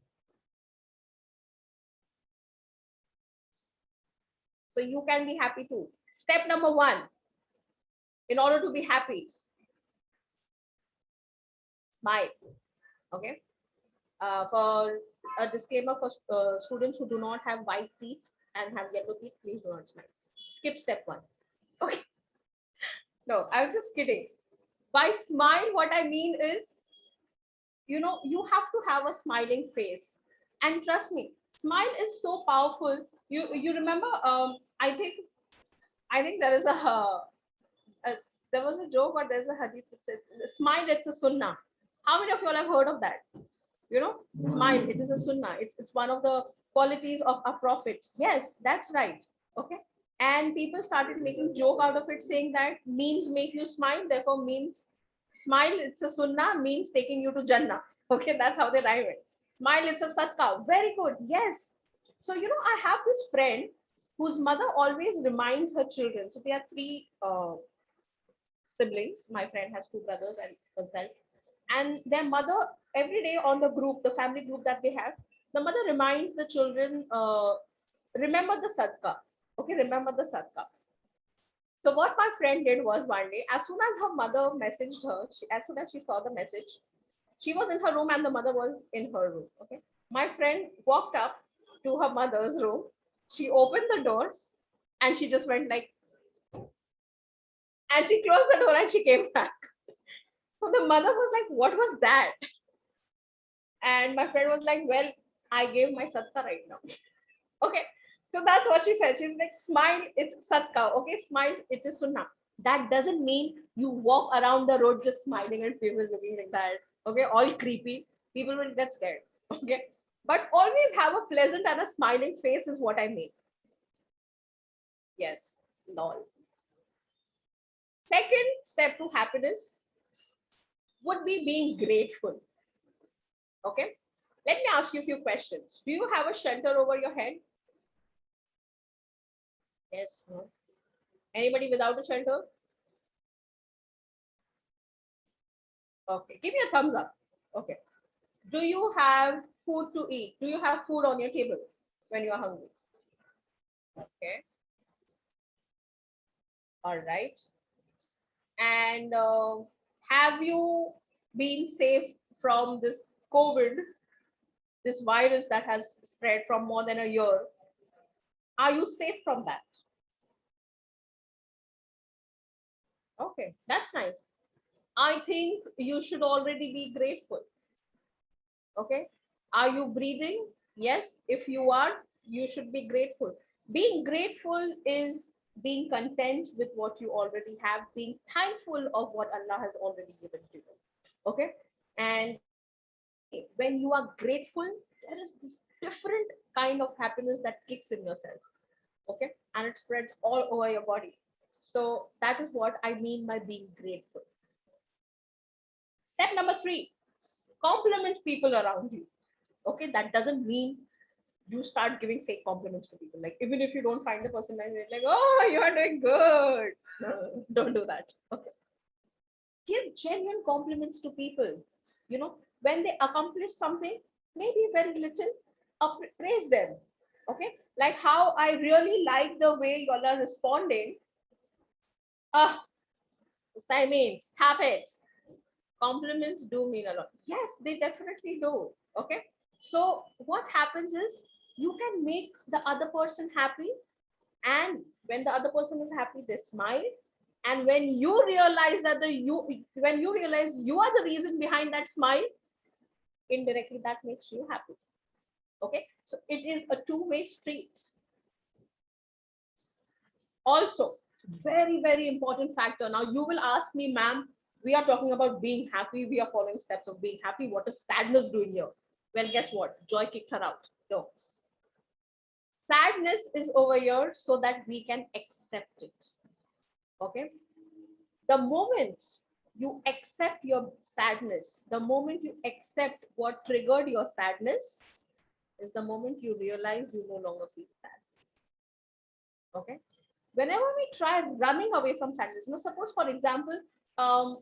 So you can be happy too. Step number 1, in order to be happy, smile. Okay. For a disclaimer for students who do not have white teeth and have yellow teeth, please do not smile. Skip step 1. Okay. No, I'm just kidding. By smile, what I mean is, you have to have a smiling face. And trust me, smile is so powerful. You remember, I think there is there was a joke, or there's a hadith that says, smile, it's a sunnah. How many of you all have heard of that? Smile, it is a sunnah. It's one of the qualities of a prophet. Yes, that's right. Okay. And people started making joke out of it, saying that memes make you smile, therefore memes smile, it's a sunnah, means taking you to Jannah. Okay, that's how they rhyme it. Smile, it's a sadqa. Very good. Yes. So, I have this friend whose mother always reminds her children. So they are 3 siblings. My friend has 2 brothers and herself. And their mother, every day on the family group that they have, the mother reminds the children, remember the sadqa. Okay, remember the sadqa. So what my friend did was, one day, as soon as her mother messaged her, as soon as she saw the message, she was in her room and the mother was in her room. Okay. My friend walked up to her mother's room. She opened the door and she just went like, and she closed the door and she came back. So the mother was like, what was that? And my friend was like, well, I gave my sadqa right now. Okay. So that's what she said. She's like, smile, it's sadqa. Okay, smile, it is sunnah. That doesn't mean you walk around the road just smiling and people looking like that. Okay, all creepy. People will get scared. Okay. But always have a pleasant and a smiling face is what I mean. Yes, lol. Second step to happiness would be being grateful. Okay. Let me ask you a few questions. Do you have a shelter over your head? Yes, no. Anybody without a shelter? Okay, give me a thumbs up. Okay. Do you have food to eat? Do you have food on your table when you are hungry? Okay. All right. And have you been safe from this COVID, this virus that has spread from more than a year? Are you safe from that? Okay, that's nice. I think you should already be grateful. Okay. Are you breathing? Yes. If you are, you should be grateful. Being grateful is being content with what you already have, being thankful of what Allah has already given to you. Okay. And when you are grateful, there is this different kind of happiness that kicks in yourself. Okay. And it spreads all over your body. So that is what I mean by being grateful. Step number 3, compliment people around you. Okay, that doesn't mean you start giving fake compliments to people. Like, even if you don't find the person nice, you're like, oh, you are doing good. No, don't do that. Okay. Give genuine compliments to people. When they accomplish something, maybe very little, praise them. Okay. Like how I really like the way y'all are responding. I mean, stop it. Compliments do mean a lot. Yes, they definitely do. Okay. So what happens is you can make the other person happy, and when the other person is happy, they smile. And when you realize when you realize you are the reason behind that smile, indirectly that makes you happy. Okay. So it is a two-way street. Also, very, very important factor. Now you will ask me, ma'am, we are talking about being happy. We are following steps of being happy. What is sadness doing here? Well, guess what? Joy kicked her out. No. Sadness is over here so that we can accept it. Okay. The moment you accept your sadness, the moment you accept what triggered your sadness, is the moment you realize you no longer feel sad. Okay. Whenever we try running away from sadness, suppose for example, I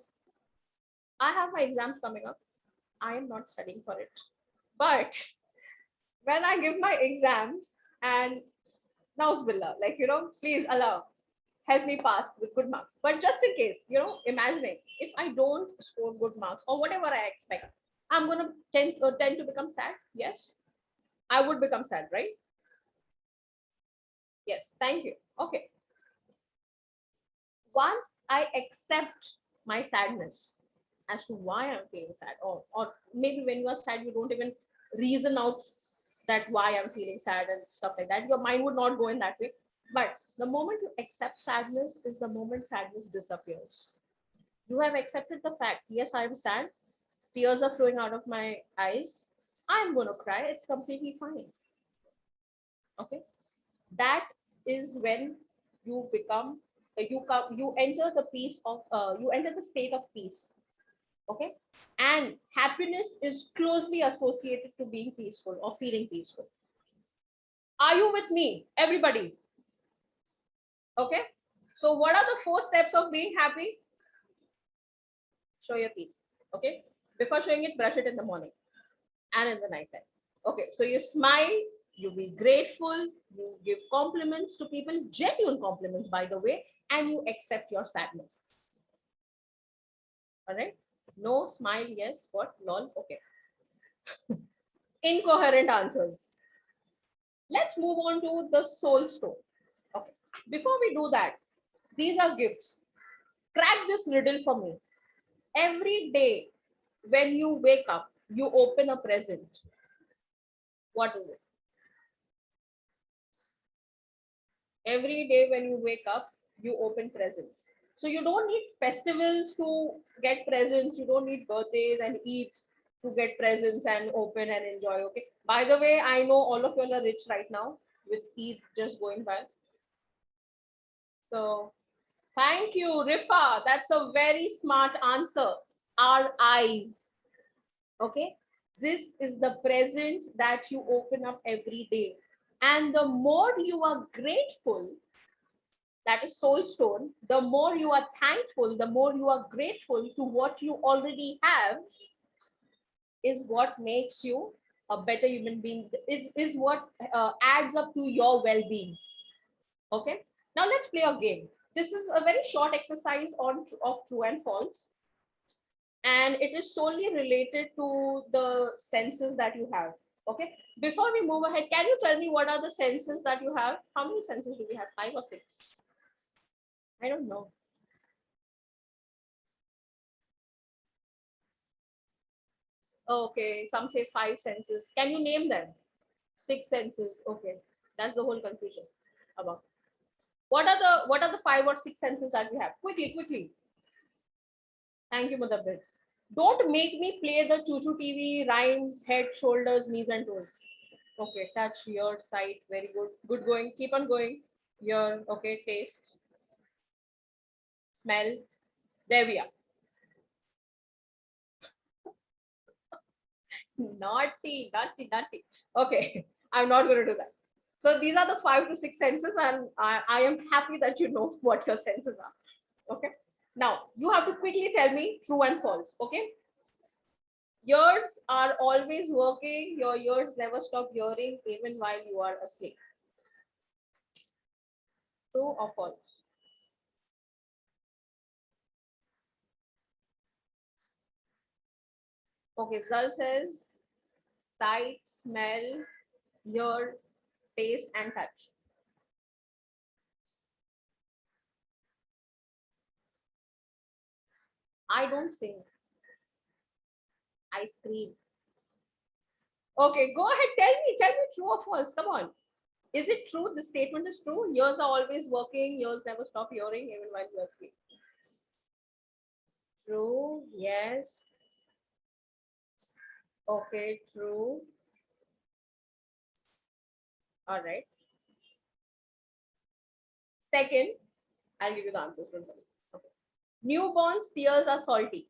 have my exams coming up. I am not studying for it. But when I give my exams and Nausbillah, like, please Allah, help me pass with good marks. But just in case, imagining if I don't score good marks or whatever I expect, I'm going to tend to become sad. Yes, I would become sad, right? Yes, thank you. Okay. Once I accept my sadness as to why I'm feeling sad, or maybe when you are sad, you don't even reason out that why I'm feeling sad and stuff like that. Your mind would not go in that way. But the moment you accept sadness is the moment sadness disappears. You have accepted the fact, yes, I'm sad, tears are flowing out of my eyes, I'm going to cry, it's completely fine. Okay, that is when you become you enter the peace of you enter the state of peace. Okay, and happiness is closely associated to being peaceful or feeling peaceful. Are you with me, everybody? Okay, so what are the 4 steps of being happy? Show your teeth. Okay, before showing it, brush it in the morning and in the night time. Okay, so you smile, you be grateful, you give compliments to people, genuine compliments, by the way, and you accept your sadness. All right, no, smile, yes, what, lol, okay. Incoherent answers. Let's move on to the soul stone. Okay, before we do that, these are gifts. Crack this riddle for me. Every day when you wake up, you open a present. What is it? Every day when you wake up, you open presents. So you don't need festivals to get presents. You don't need birthdays and Eids to get presents and open and enjoy. Okay. By the way, I know all of you are rich right now with Eid just going by. So thank you, Rifa. That's a very smart answer. Our eyes. Okay. This is the present that you open up every day. And the more you are grateful, that is soul stone, the more you are thankful, the more you are grateful to what you already have, is what makes you a better human being. It is what adds up to your well-being. Okay, now let's play a game. This is a very short exercise of true and false, and it is solely related to the senses that you have. Okay, before we move ahead, can you tell me what are the senses that you have? How many senses do we have? 5 or 6? I don't know. Okay, some say 5 senses. Can you name them? 6 senses. Okay, that's the whole confusion about. What are the 5 or 6 senses that we have? Quickly, quickly. Thank you, Mudabbir. Don't make me play the choo-choo TV rhymes, head, shoulders, knees, and toes. Okay, touch, ear, sight. Very good. Good going. Keep on going. Ear. Okay, taste, smell. There we are. Naughty, naughty, naughty. Okay, I'm not going to do that. So these are the 5 to 6 senses, and I am happy that you know what your senses are. Okay. Now you have to quickly tell me true and false. Okay. Ears are always working. Your ears never stop hearing even while you are asleep. True or false? Okay. Zal says sight, smell, hear, taste, and touch. I don't sing. I scream. Okay, go ahead. Tell me true or false. Come on. Is it true? The statement is true. Ears are always working. Ears never stop hearing even while you are asleep. True. Yes. Okay. True. All right. Second, I'll give you the answers. Don't worry. Okay. Newborns' tears are salty.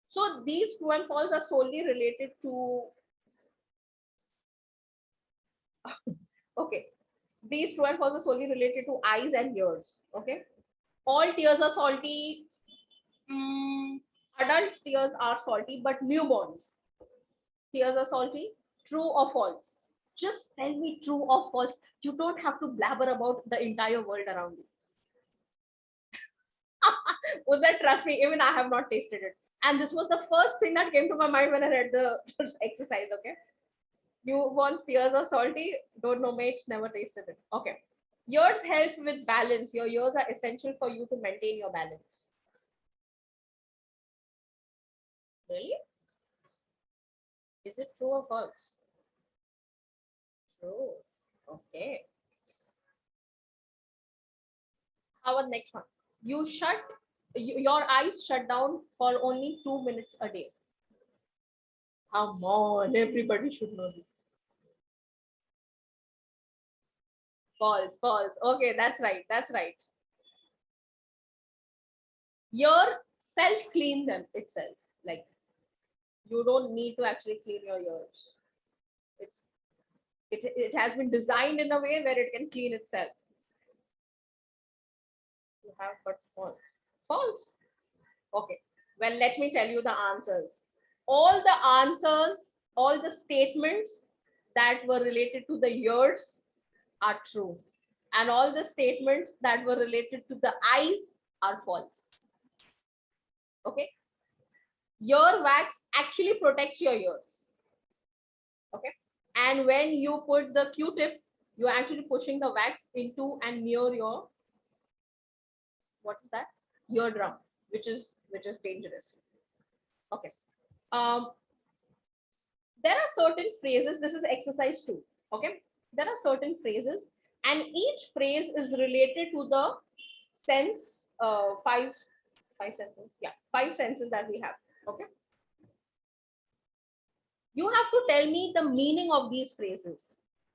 So these true and false are solely related to. Okay. These true and false are solely related to eyes and ears. Okay. All tears are salty. Adults' tears are salty, but newborns' tears are salty. True or false? Just tell me true or false. You don't have to blabber about the entire world around you. Was that, trust me, even I have not tasted it. And this was the first thing that came to my mind when I read the exercise. Okay. Newborns' tears are salty. Don't know, mates, never tasted it. Okay. Ears help with balance. Your ears are essential for you to maintain your balance. Really? Is it true or false? True. Okay. How about next one? Your eyes shut down for only 2 minutes a day. Come on, everybody should know this. False, false. Okay, that's right. That's right. Your self clean them itself. Like, you don't need to actually clean your ears. It has been designed in a way where it can clean itself. You have, but false. False. Okay. Well, let me tell you the answers. All the answers, all the statements that were related to the ears are true. And all the statements that were related to the eyes are false. Okay. Ear wax actually protects your ears. Okay. And when you put the Q-tip, you're actually pushing the wax into and near your, what is that? Eardrum, which is dangerous. Okay. There are certain phrases. This is exercise 2. Okay. There are certain phrases, and each phrase is related to the sense, five senses. Yeah, 5 senses that we have. Okay. You have to tell me the meaning of these phrases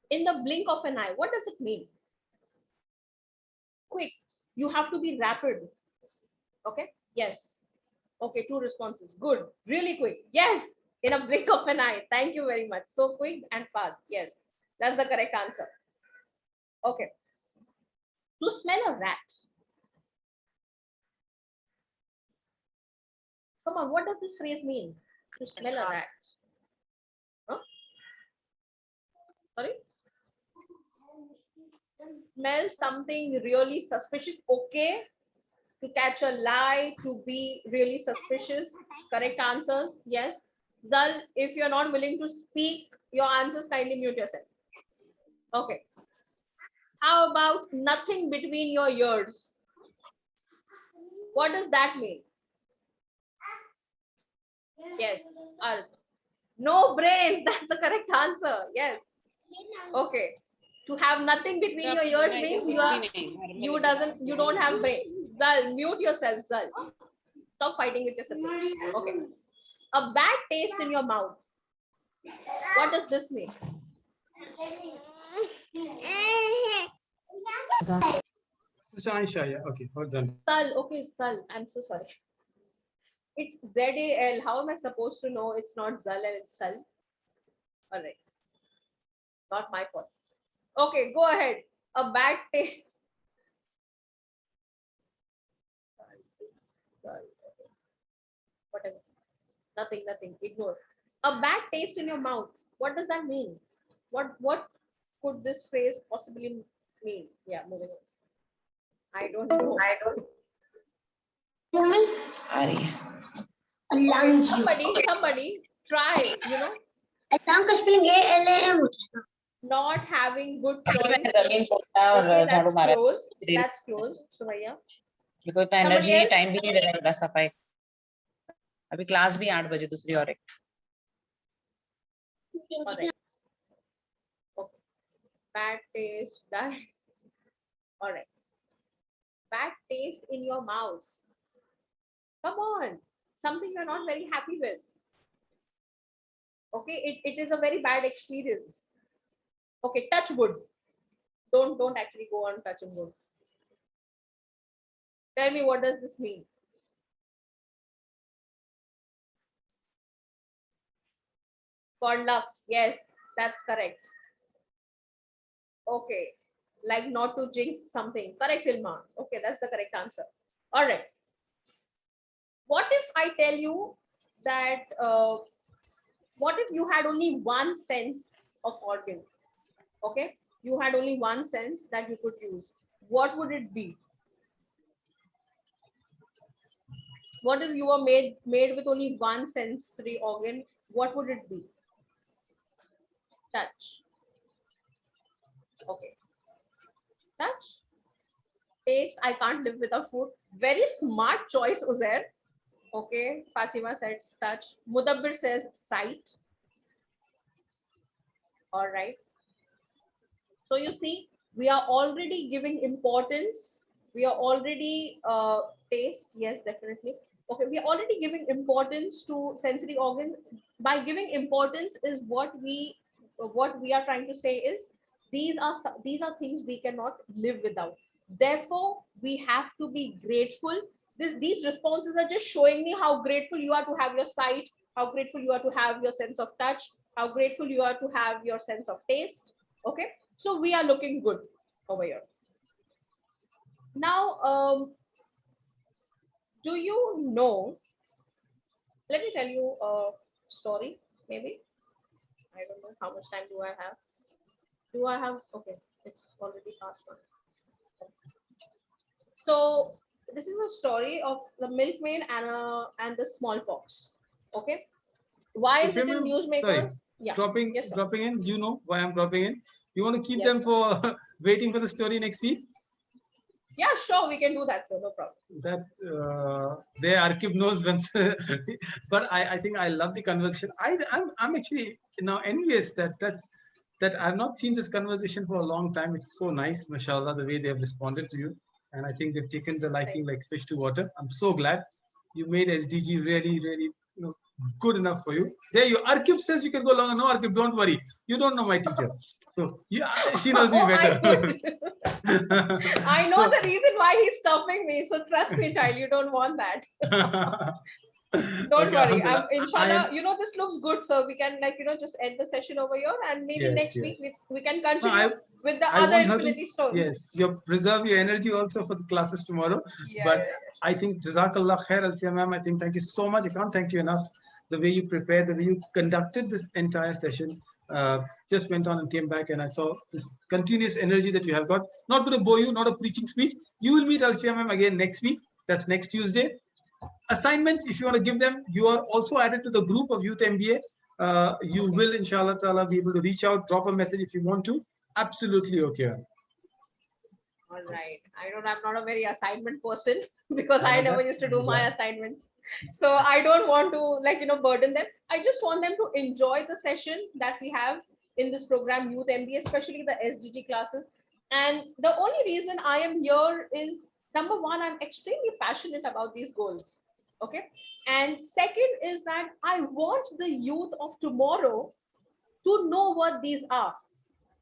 in the blink of an eye. What does it mean? Quick. You have to be rapid. Okay. Yes. Okay. 2 responses. Good. Really quick. Yes. In a blink of an eye. Thank you very much. So quick and fast. Yes. That's the correct answer. Okay. To smell a rat. Come on. What does this phrase mean? To smell a rat. Huh? Sorry? Smell something really suspicious. Okay. To catch a lie, to be really suspicious. Correct answers. Yes. Zal, if you're not willing to speak your answers, kindly mute yourself. Okay. How about nothing between your ears? What does that mean? Yes. No brains. That's the correct answer. Yes. Okay. To have nothing between your ears means you don't have brain. Zal, mute yourself, Zal. Stop fighting with yourself. Okay. A bad taste in your mouth. What does this mean? Sister Aisha, yeah, okay, hold on. Sal, okay, Sal. I'm so sorry. It's ZAL. How am I supposed to know it's not Zal and it's Sal? All right. Not my fault. Okay, go ahead. A bad taste. Whatever. Nothing. Ignore. A bad taste in your mouth. What does that mean? What could this phrase possibly mean? Yeah, moving on. I don't know. Sorry. Somebody try, not having good choice. Okay, that's close. That's close, Sumaya. Because the energy time भी नहीं रहेगा सफाई. अभी class भी 8 बजे दूसरी और एक. Okay. Bad taste. That's all right. Bad taste in your mouth. Come on, something you're not very happy with. Okay, it is a very bad experience. Okay, touch wood. Don't actually go on touching wood. Tell me, what does this mean? For luck. Yes, that's correct. Okay, like not to jinx something. Correct, Ilma. Okay, that's the correct answer. All right. What if I tell you that, what if you had only one sense of organ? Okay, you had only one sense that you could use. What would it be? What if you were made with only one sensory organ? What would it be? Touch. Okay. Touch. Taste. I can't live without food. Very smart choice, Uzair. Okay. Fatima says touch. Mudabbir says sight. All right. So you see, we are already giving importance. We are already taste. Yes, definitely. Okay, we are already giving importance to sensory organs. By giving importance is what we are trying to say is these are things we cannot live without. Therefore, we have to be grateful. These responses are just showing me how grateful you are to have your sight, how grateful you are to have your sense of touch, how grateful you are to have your sense of taste. Okay, so we are looking good over here. Now, do you know? Let me tell you a story, maybe. I don't know how much time do I have. Do I have? Okay, it's already past one. So this is a story of the milkmaid and the smallpox. Okay, why is it in newsmakers? Sorry, Yeah. dropping Yes, dropping in. You know why I'm dropping in. You want to keep Yes, them for waiting for the story next week? Yeah, sure, we can do that, sir. No problem. That their archive knows when. But I think I love the conversation. I'm actually now envious that I've not seen this conversation for a long time. It's so nice, mashallah, the way they have responded to you, and I think they've taken the liking like fish to water. I'm so glad you made SDG really, really, good enough for you. There, your archive says you can go longer. No archive, don't worry. You don't know my teacher, so yeah, she knows me better. I know the reason why he's stopping me. So trust me, child, you don't want that. Don't worry. Inshallah, this looks good. So we can just end the session over here, and maybe next week we can continue with the other infinity stones. Yes, you preserve your energy also for the classes tomorrow. But I think Jazakallah khair, Alfiyah ma'am. I think thank you so much. I can't thank you enough. The way you prepared, the way you conducted this entire session, just went on and came back, and I saw this continuous energy that you have got. Not going to bore you, not a preaching speech. You will meet Alfiyah ma'am again next week. That's next Tuesday. Assignments, if you want to give them, you are also added to the group of Youth MBA. You will, inshallah ta'ala, be able to reach out, drop a message if you want to. Absolutely okay. All right. I'm not a very assignment person because I never used to do my assignments. So I don't want to burden them. I just want them to enjoy the session that we have in this program, Youth MBA, especially the SDG classes. And the only reason I am here is, number one, I'm extremely passionate about these goals. Okay. And second is that I want the youth of tomorrow to know what these are.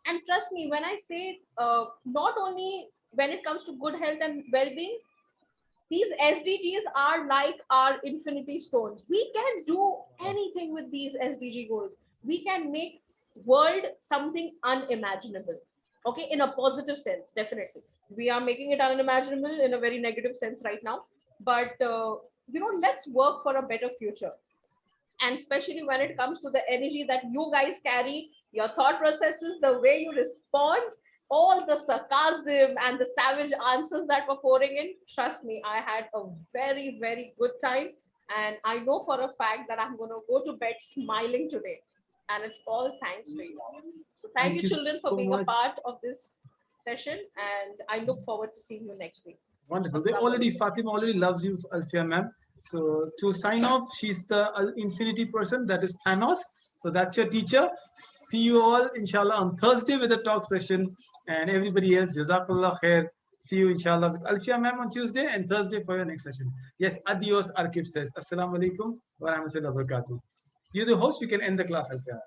And trust me, when I say not only when it comes to good health and well-being, these SDGs are like our infinity stones. We can do anything with these SDG goals. We can make world something unimaginable. Okay, in a positive sense, definitely. We are making it unimaginable in a very negative sense right now. But let's work for a better future. And especially when it comes to the energy that you guys carry, your thought processes, the way you respond, all the sarcasm and the savage answers that were pouring in, trust me, I had a very, very good time. And I know for a fact that I'm going to go to bed smiling today. And it's all thanks to you. So thank you, children, for being a part of this session. And I look forward to seeing you next week. Wonderful. Fatima already loves you, Alfiyah ma'am. So to sign off, she's the infinity person, that is Thanos. So that's your teacher. See you all, inshallah, on Thursday with a talk session. And everybody else, Jazakallah khair. See you, inshallah, with Alfiyah ma'am on Tuesday and Thursday for your next session. Yes, adios, Arqib says. Assalamu alaikum wa rahmatullahi wa barakatuh. You're the host, you can end the class, Alfiyah.